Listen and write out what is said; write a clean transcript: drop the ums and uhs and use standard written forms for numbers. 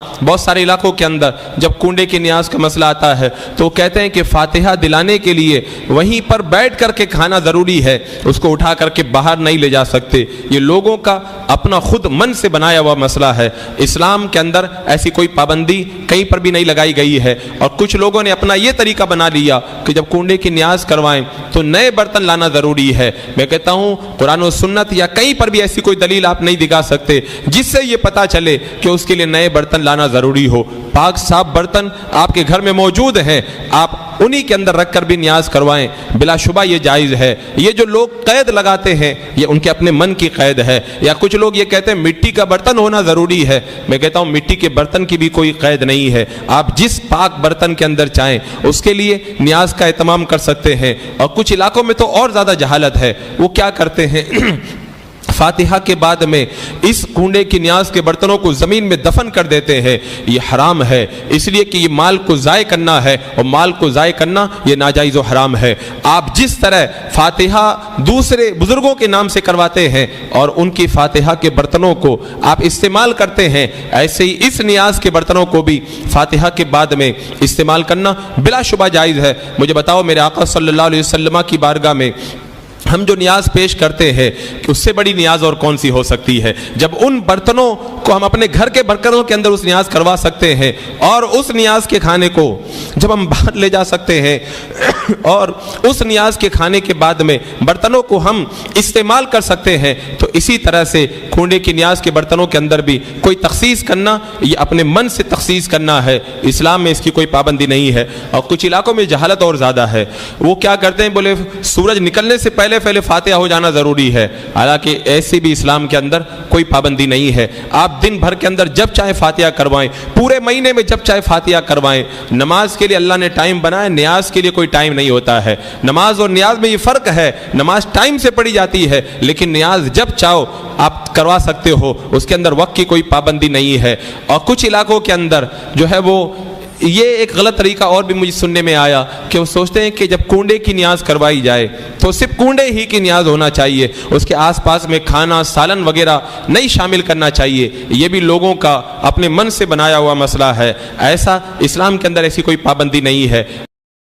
بہت سارے علاقوں کے اندر جب کنڈے کی نیاز کا مسئلہ آتا ہے تو وہ کہتے ہیں کہ فاتحہ دلانے کے لیے وہیں پر بیٹھ کر کے کھانا ضروری ہے، اس کو اٹھا کر کے باہر نہیں لے جا سکتے۔ یہ لوگوں کا اپنا خود من سے بنایا ہوا مسئلہ ہے۔ اسلام کے اندر ایسی کوئی پابندی کہیں پر بھی نہیں لگائی گئی ہے، اور کچھ لوگوں نے اپنا یہ طریقہ بنا لیا کہ جب کنڈے کی نیاز کروائیں تو نئے برتن لانا ضروری ہے۔ میں کہتا ہوں قرآن و سنت یا کہیں پر بھی ایسی کوئی دلیل آپ نہیں دکھا سکتے جس سے یہ پتہ چلے کہ اس کے لیے نئے برتن لانا ضروری ہو۔ پاک صاف برتن آپ کے گھر میں موجود ہیں، آپ انہی کے اندر رکھ کر بھی نیاز کروائیں، بلا شبہ یہ جائز ہے۔ یہ جو لوگ قید لگاتے ہیں یہ ان کے اپنے من کی قید ہے، یا کچھ لوگ یہ کہتے ہیں مٹی کا برتن ہونا ضروری ہے۔ میں کہتا ہوں مٹی کے برتن کی بھی کوئی قید نہیں ہے، آپ جس پاک برتن کے اندر چاہیں اس کے لیے نیاز کا اہتمام کر سکتے ہیں۔ اور کچھ علاقوں میں تو اور زیادہ جہالت ہے، وہ کیا کرتے ہیں فاتحہ کے بعد میں اس کنڈے کی نیاز کے برتنوں کو زمین میں دفن کر دیتے ہیں۔ یہ حرام ہے، اس لیے کہ یہ مال کو ضائع کرنا ہے، اور مال کو ضائع کرنا یہ ناجائز و حرام ہے۔ آپ جس طرح فاتحہ دوسرے بزرگوں کے نام سے کرواتے ہیں اور ان کی فاتحہ کے برتنوں کو آپ استعمال کرتے ہیں، ایسے ہی اس نیاز کے برتنوں کو بھی فاتحہ کے بعد میں استعمال کرنا بلا شبہ جائز ہے۔ مجھے بتاؤ میرے آقا صلی اللہ علیہ وسلم کی بارگاہ میں ہم جو نیاز پیش کرتے ہیں کہ اس سے بڑی نیاز اور کون سی ہو سکتی ہے، جب ان برتنوں کو ہم اپنے گھر کے برتنوں کے اندر اس نیاز کروا سکتے ہیں، اور اس نیاز کے کھانے کو جب ہم باہر لے جا سکتے ہیں، اور اس نیاز کے کھانے کے بعد میں برتنوں کو ہم استعمال کر سکتے ہیں، تو اسی طرح سے کنڈے کی نیاز کے برتنوں کے اندر بھی کوئی تخصیص کرنا یہ اپنے من سے تخصیص کرنا ہے۔ اسلام میں اس کی کوئی پابندی نہیں ہے۔ اور کچھ علاقوں میں جہالت اور زیادہ ہے، وہ کیا کرتے ہیں بولے سورج نکلنے سے پہلے فاتحہ ہو جانا ضروری ہے، حالانکہ ایسی بھی اسلام کے اندر کوئی پابندی نہیں ہے۔ آپ دن بھر کے اندر جب چاہے فاتحہ کروائیں، پورے مہینے میں جب چاہے فاتحہ کروائیں۔ نماز کے لیے اللہ نے ٹائم بنایا، نیاز کے لیے کوئی ٹائم نہیں ہوتا ہے۔ نماز اور نیاز میں یہ فرق ہے، نماز ٹائم سے پڑھی جاتی ہے، لیکن نیاز جب چاہو آپ کروا سکتے ہو، اس کے اندر وقت کی کوئی پابندی نہیں ہے۔ اور کچھ علاقوں کے اندر جو ہے وہ یہ ایک غلط طریقہ اور بھی مجھے سننے میں آیا کہ وہ سوچتے ہیں کہ جب کنڈے کی نیاز کروائی جائے تو صرف کنڈے ہی کی نیاز ہونا چاہیے، اس کے آس پاس میں کھانا سالن وغیرہ نہیں شامل کرنا چاہیے۔ یہ بھی لوگوں کا اپنے من سے بنایا ہوا مسئلہ ہے، ایسا اسلام کے اندر ایسی کوئی پابندی نہیں ہے۔